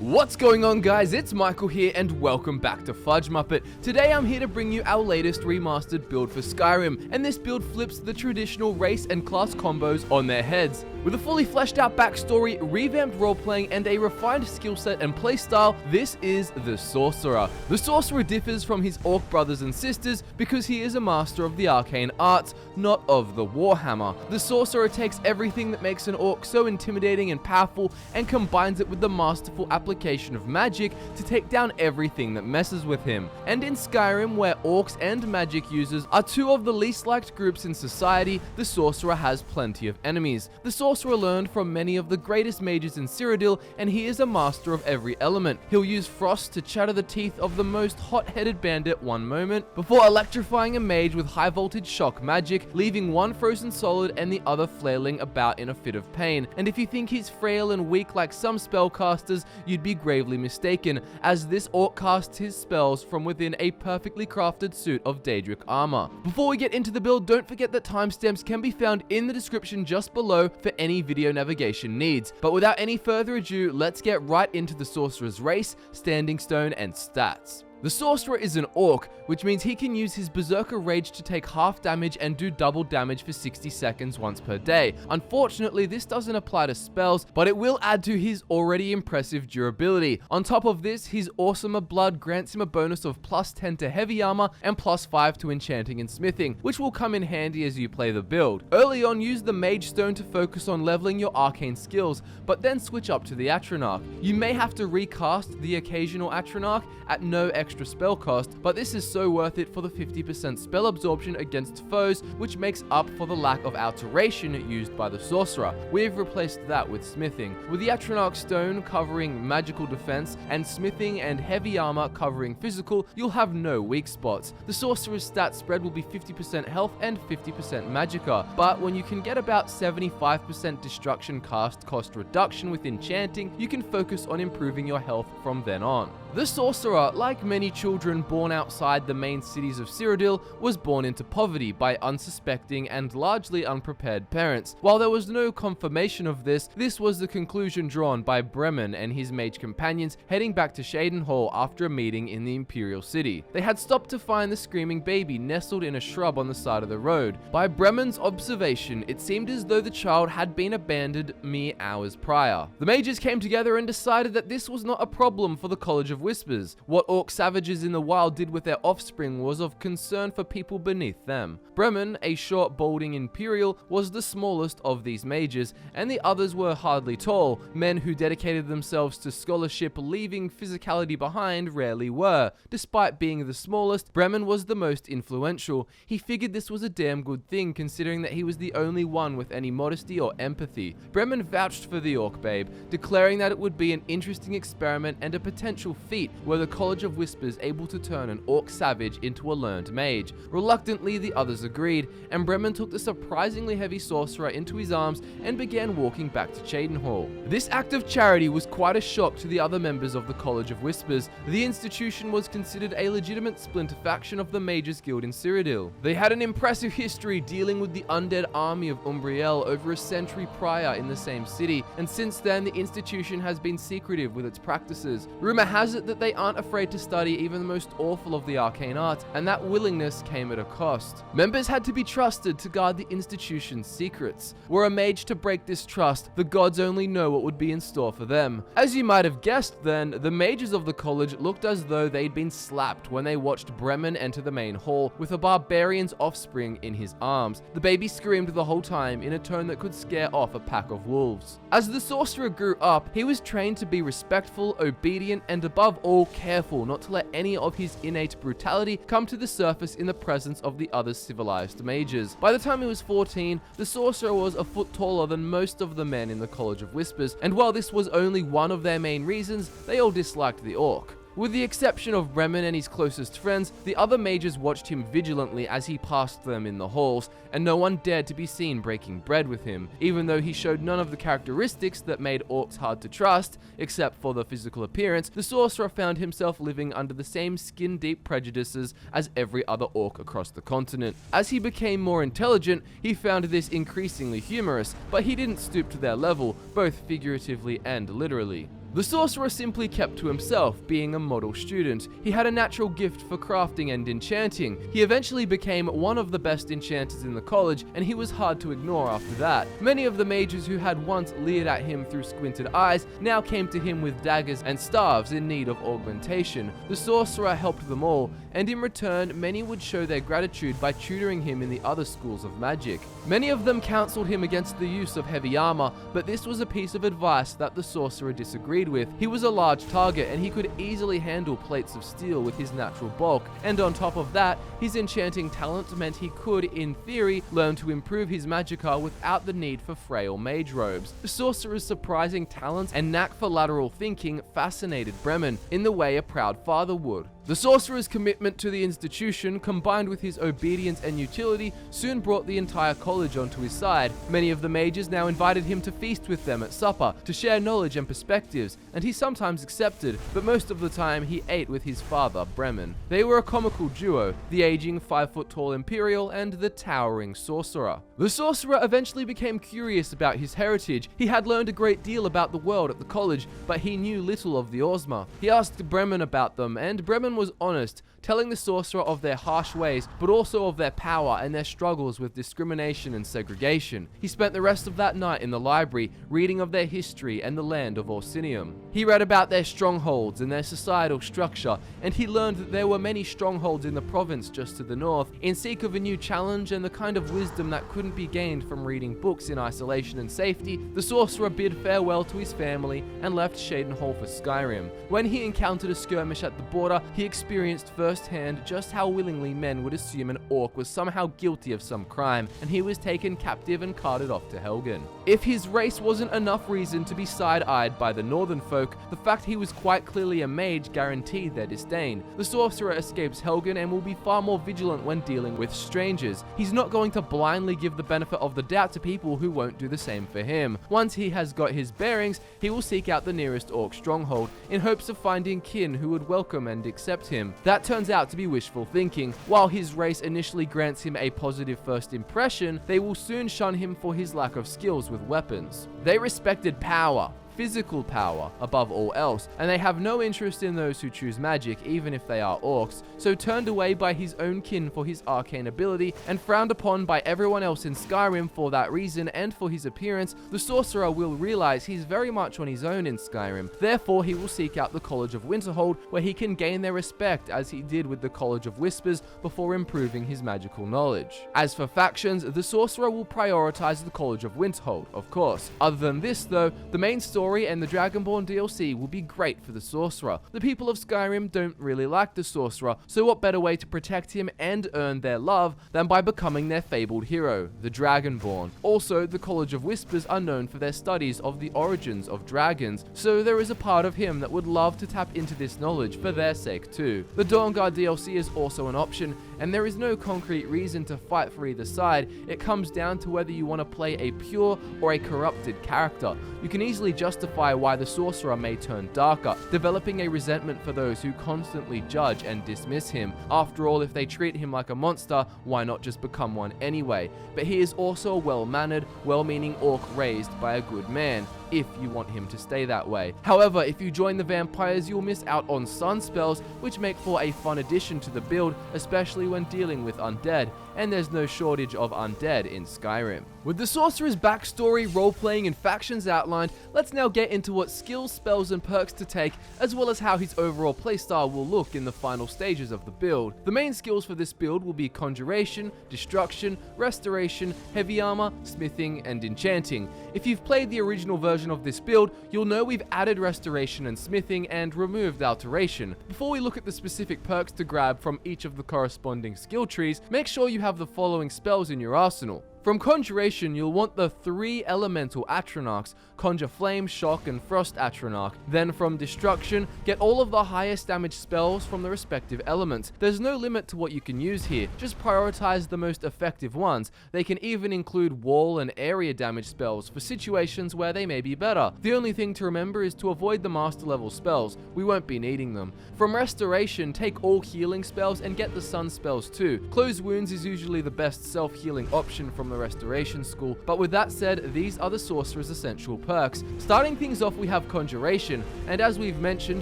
What's going on, guys? It's Michael here and welcome back to Fudge Muppet. Today I'm here to bring you our latest remastered build for Skyrim, and this build flips the traditional race and class combos on their heads. With a fully fleshed out backstory, revamped roleplaying, and a refined skill set and playstyle, this is the Sorcerer. The Sorcerer differs from his Orc brothers and sisters because he is a master of the arcane arts, not of the Warhammer. The Sorcerer takes everything that makes an Orc so intimidating and powerful and combines it with the masterful application of magic to take down everything that messes with him. And in Skyrim, where Orcs and magic users are two of the least liked groups in society, the Sorcerer has plenty of enemies. The Sorcerer learned from many of the greatest mages in Cyrodiil, and he is a master of every element. He'll use frost to shatter the teeth of the most hot-headed bandit one moment, before electrifying a mage with high voltage shock magic, leaving one frozen solid and the other flailing about in a fit of pain. And if you think he's frail and weak like some spellcasters, you'd be gravely mistaken, as this Orc casts his spells from within a perfectly crafted suit of Daedric armor. Before we get into the build, don't forget that timestamps can be found in the description just below for any video navigation needs. But without any further ado, let's get right into the Sorcerer's race, standing stone, and stats. The Sorcerer is an Orc, which means he can use his Berserker Rage to take half damage and do double damage for 60 seconds once per day. Unfortunately, this doesn't apply to spells, but it will add to his already impressive durability. On top of this, his Awesomer Blood grants him a bonus of +10 to heavy armor and +5 to enchanting and smithing, which will come in handy as you play the build. Early on, use the Mage Stone to focus on leveling your arcane skills, but then switch up to the Atronach. You may have to recast the occasional Atronach at no extra spell cost, but this is so worth it for the 50% spell absorption against foes, which makes up for the lack of alteration used by the Sorcerer. We've replaced that with smithing. With the Atronach Stone covering magical defense and smithing and heavy armor covering physical, you'll have no weak spots. The Sorcerer's stat spread will be 50% health and 50% magicka, but when you can get about 75% destruction cast cost reduction with enchanting, you can focus on improving your health from then on. The Sorcerer, like many children born outside the main cities of Cyrodiil, was born into poverty by unsuspecting and largely unprepared parents. While there was no confirmation of this was the conclusion drawn by Bremen and his mage companions heading back to Cheydinhal after a meeting in the Imperial City. They had stopped to find the screaming baby nestled in a shrub on the side of the road. By Bremen's observation, it seemed as though the child had been abandoned mere hours prior. The mages came together and decided that this was not a problem for the College of Whispers. What Orc savages in the wild did with their offspring was of concern for people beneath them. Bremen, a short, balding Imperial, was the smallest of these mages, and the others were hardly tall. Men who dedicated themselves to scholarship, leaving physicality behind, rarely were. Despite being the smallest, Bremen was the most influential. He figured this was a damn good thing, considering that he was the only one with any modesty or empathy. Bremen vouched for the Orc babe, declaring that it would be an interesting experiment and a potential feat were the College of Whispers able to turn an Orc savage into a learned mage. Reluctantly, the others agreed, and Bremen took the surprisingly heavy Sorcerer into his arms and began walking back to Cheydinhal. This act of charity was quite a shock to the other members of the College of Whispers. The institution was considered a legitimate splinter faction of the Mages Guild in Cyrodiil. They had an impressive history dealing with the undead army of Umbriel over a century prior in the same city, and since then the institution has been secretive with its practices. Rumor has it that they aren't afraid to study even the most awful of the arcane arts, and that willingness came at a cost. Members had to be trusted to guard the institution's secrets. Were a mage to break this trust, the gods only know what would be in store for them. As you might have guessed then, the mages of the college looked as though they'd been slapped when they watched Bremen enter the main hall with a barbarian's offspring in his arms. The baby screamed the whole time in a tone that could scare off a pack of wolves. As the Sorcerer grew up, he was trained to be respectful, obedient, and above all careful not to let any of his innate brutality come to the surface in the presence of the other civilized mages. By the time he was 14, the Sorcerer was a foot taller than most of the men in the College of Whispers, and while this was only one of their main reasons, they all disliked the Orc. With the exception of Bremen and his closest friends, the other mages watched him vigilantly as he passed them in the halls, and no one dared to be seen breaking bread with him. Even though he showed none of the characteristics that made Orcs hard to trust, except for the physical appearance, the Sorcerer found himself living under the same skin-deep prejudices as every other Orc across the continent. As he became more intelligent, he found this increasingly humorous, but he didn't stoop to their level, both figuratively and literally. The sorcerer simply kept to himself, being a model student. He had a natural gift for crafting and enchanting. He eventually became one of the best enchanters in the college, and he was hard to ignore after that. Many of the mages who had once leered at him through squinted eyes now came to him with daggers and staves in need of augmentation. The sorcerer helped them all, and in return, many would show their gratitude by tutoring him in the other schools of magic. Many of them counseled him against the use of heavy armor, but this was a piece of advice that the sorcerer disagreed with. He was a large target, and he could easily handle plates of steel with his natural bulk, and on top of that, his enchanting talent meant he could, in theory, learn to improve his magicka without the need for frail mage robes. The sorcerer's surprising talents and knack for lateral thinking fascinated Bremen, in the way a proud father would. The sorcerer's commitment to the institution, combined with his obedience and utility, soon brought the entire college onto his side. Many of the mages now invited him to feast with them at supper, to share knowledge and perspectives, and he sometimes accepted, but most of the time he ate with his father, Bremen. They were a comical duo, the aging 5-foot-tall Imperial and the towering sorcerer. The sorcerer eventually became curious about his heritage. He had learned a great deal about the world at the college, but he knew little of the Ozma. He asked Bremen about them, and Bremen was honest, telling the sorcerer of their harsh ways, but also of their power and their struggles with discrimination and segregation. He spent the rest of that night in the library, reading of their history and the land of Orsinium. He read about their strongholds and their societal structure, and he learned that there were many strongholds in the province just to the north. In seek of a new challenge and the kind of wisdom that couldn't be gained from reading books in isolation and safety, the sorcerer bid farewell to his family and left Shaden Hall for Skyrim. When he encountered a skirmish at the border, he experienced firsthand just how willingly men would assume an orc was somehow guilty of some crime, and he was taken captive and carted off to Helgen. If his race wasn't enough reason to be side-eyed by the northern folk, the fact he was quite clearly a mage guaranteed their disdain. The sorcerer escapes Helgen and will be far more vigilant when dealing with strangers. He's not going to blindly give the benefit of the doubt to people who won't do the same for him. Once he has got his bearings, he will seek out the nearest orc stronghold in hopes of finding kin who would welcome and accept him. That turns out to be wishful thinking. While his race initially grants him a positive first impression, they will soon shun him for his lack of skills with weapons. They respected power, physical power above all else, and they have no interest in those who choose magic, even if they are orcs, so turned away by his own kin for his arcane ability, and frowned upon by everyone else in Skyrim for that reason and for his appearance, the sorcerer will realize he's very much on his own in Skyrim. Therefore, he will seek out the College of Winterhold, where he can gain their respect as he did with the College of Whispers before improving his magical knowledge. As for factions, the sorcerer will prioritize the College of Winterhold, of course. Other than this though, the main story and the Dragonborn DLC will be great for the sorcerer. The people of Skyrim don't really like the sorcerer, so what better way to protect him and earn their love than by becoming their fabled hero, the Dragonborn. Also, the College of Whispers are known for their studies of the origins of dragons, so there is a part of him that would love to tap into this knowledge for their sake too. The Dawnguard DLC is also an option, and there is no concrete reason to fight for either side. It comes down to whether you want to play a pure or a corrupted character. You can easily justify why the sorcerer may turn darker, developing a resentment for those who constantly judge and dismiss him. After all, if they treat him like a monster, why not just become one anyway? But he is also a well-mannered, well-meaning orc raised by a good man, if you want him to stay that way. However, if you join the vampires, you'll miss out on sun spells, which make for a fun addition to the build, especially when dealing with undead, and there's no shortage of undead in Skyrim. With the sorcerer's backstory, role-playing, and factions outlined, let's now get into what skills, spells, and perks to take, as well as how his overall playstyle will look in the final stages of the build. The main skills for this build will be Conjuration, Destruction, Restoration, Heavy Armor, Smithing, and Enchanting. If you've played the original version of this build, you'll know we've added Restoration and Smithing and removed Alteration. Before we look at the specific perks to grab from each of the corresponding skill trees, make sure you have the following spells in your arsenal. From Conjuration, you'll want the 3 elemental Atronachs, Conjure Flame, Shock, and Frost Atronach. Then from Destruction, get all of the highest damage spells from the respective elements. There's no limit to what you can use here, just prioritize the most effective ones. They can even include wall and area damage spells for situations where they may be better. The only thing to remember is to avoid the master level spells, we won't be needing them. From Restoration, take all healing spells and get the sun spells too. Close Wounds is usually the best self-healing option from from the Restoration School, but with that said, these are the Sorcerer's essential perks. Starting things off, we have Conjuration, and as we've mentioned,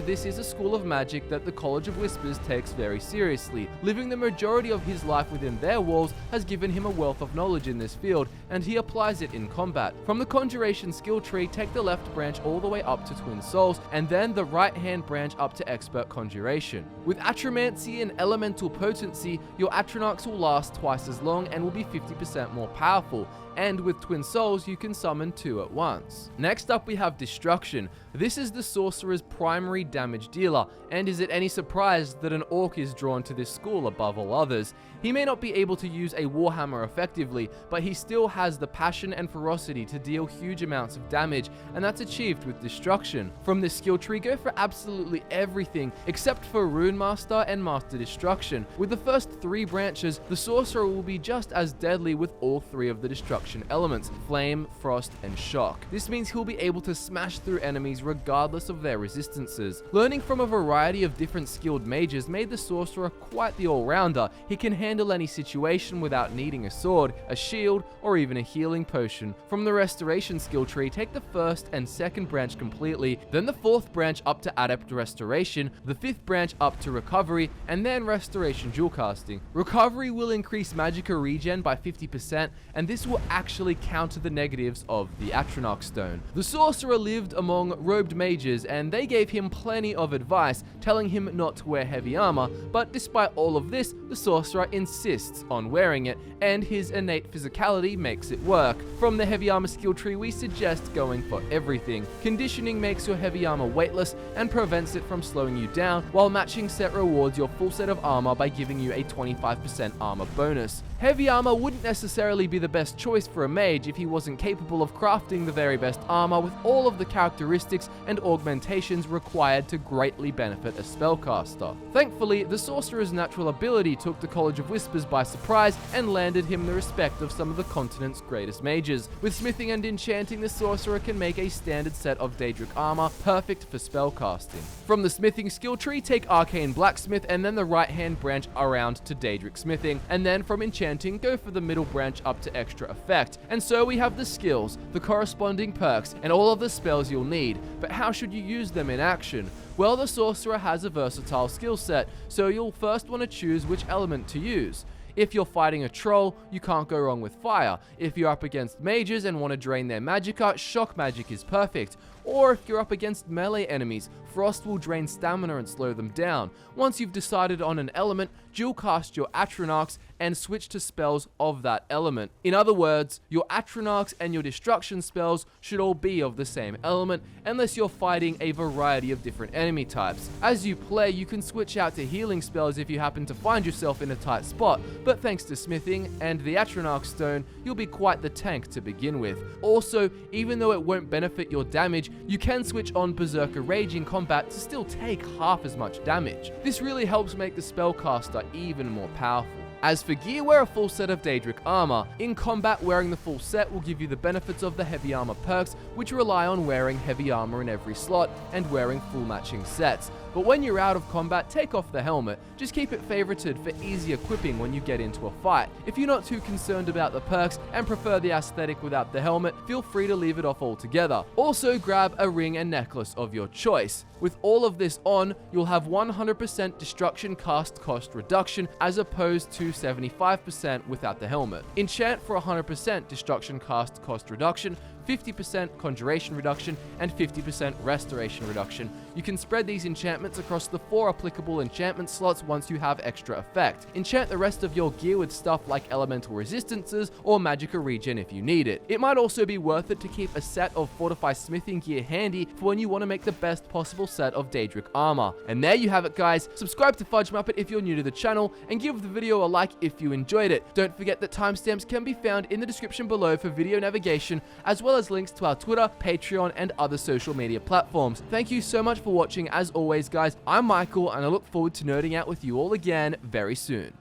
this is a school of magic that the College of Whispers takes very seriously. Living the majority of his life within their walls has given him a wealth of knowledge in this field, and he applies it in combat. From the Conjuration skill tree, take the left branch all the way up to Twin Souls, and then the right hand branch up to Expert Conjuration. With Atromancy and Elemental Potency, your Atronachs will last twice as long and will be 50% more powerful, and with Twin Souls you can summon 2 at once. Next up we have Destruction. This is the Sorcerer's primary damage dealer, and is it any surprise that an Orc is drawn to this school above all others? He may not be able to use a Warhammer effectively, but he still has the passion and ferocity to deal huge amounts of damage, and that's achieved with Destruction. From this skill tree, go for absolutely everything except for Rune Master and Master Destruction. With the first 3 branches, the Sorcerer will be just as deadly with all 3 of the Destruction elements: Flame, Frost, and Shock. This means he'll be able to smash through enemies regardless of their resistances. Learning from a variety of different skilled mages made the Sorcerer quite the all-rounder. He can handle any situation without needing a sword, a shield, or even a healing potion. From the Restoration skill tree, take the first and second branch completely, then the 4th branch up to Adept Restoration, the 5th branch up to Recovery, and then Restoration dual casting. Recovery will increase Magicka regen by 50%, and this will actually counter the negatives of the Atronach Stone. The Sorcerer lived among robed mages, and they gave him plenty of advice, telling him not to wear heavy armor, but despite all of this, the Sorcerer insists on wearing it, and his innate physicality makes it work. From the heavy armor skill tree, we suggest going for everything. Conditioning makes your heavy armor weightless and prevents it from slowing you down, while matching set rewards your full set of armor by giving you a 25% armor bonus. Heavy armor wouldn't necessarily be the best choice for a mage if he wasn't capable of crafting the very best armor with all of the characteristics and augmentations required to greatly benefit a spellcaster. Thankfully, the Sorcerer's natural ability took the College of Whispers by surprise and landed him the respect of some of the continent's greatest mages. With smithing and enchanting, the Sorcerer can make a standard set of Daedric armor, perfect for spellcasting. From the smithing skill tree, take Arcane Blacksmith and then the right hand branch around to Daedric smithing, and then from enchanting, go for the middle branch up to extra effect. And so we have the skills, the corresponding perks, and all of the spells you'll need. But how should you use them in action? Well, the Sorcerer has a versatile skill set, so you'll first want to choose which element to use. If you're fighting a troll, you can't go wrong with fire. If you're up against mages and want to drain their magicka, shock magic is perfect. Or if you're up against melee enemies, frost will drain stamina and slow them down. Once you've decided on an element, dual cast your Atronachs and switch to spells of that element. In other words, your Atronachs and your destruction spells should all be of the same element, unless you're fighting a variety of different enemy types. As you play, you can switch out to healing spells if you happen to find yourself in a tight spot, but thanks to smithing and the Atronach Stone, you'll be quite the tank to begin with. Also, even though it won't benefit your damage, you can switch on Berserker Rage in combat to still take half as much damage. This really helps make the spellcaster even more powerful. As for gear, wear a full set of Daedric armor. In combat, wearing the full set will give you the benefits of the heavy armor perks, which rely on wearing heavy armor in every slot and wearing full matching sets. But when you're out of combat, take off the helmet. Just keep it favorited for easy equipping when you get into a fight. If you're not too concerned about the perks and prefer the aesthetic without the helmet, feel free to leave it off altogether. Also, grab a ring and necklace of your choice. With all of this on, you'll have 100% destruction cast cost reduction as opposed to 75% without the helmet. Enchant for 100% destruction cast cost reduction, 50% conjuration reduction, and 50% restoration reduction. You can spread these enchantments across the 4 applicable enchantment slots once you have extra effect. Enchant the rest of your gear with stuff like elemental resistances or magicka regen if you need it. It might also be worth it to keep a set of Fortify smithing gear handy for when you want to make the best possible set of Daedric armor. And there you have it, guys. Subscribe to Fudge Muppet if you're new to the channel, and give the video a like if you enjoyed it. Don't forget that timestamps can be found in the description below for video navigation, as well as links to our Twitter, Patreon, and other social media platforms. Thank you so much for watching. As always, guys, I'm Michael, and I look forward to nerding out with you all again very soon.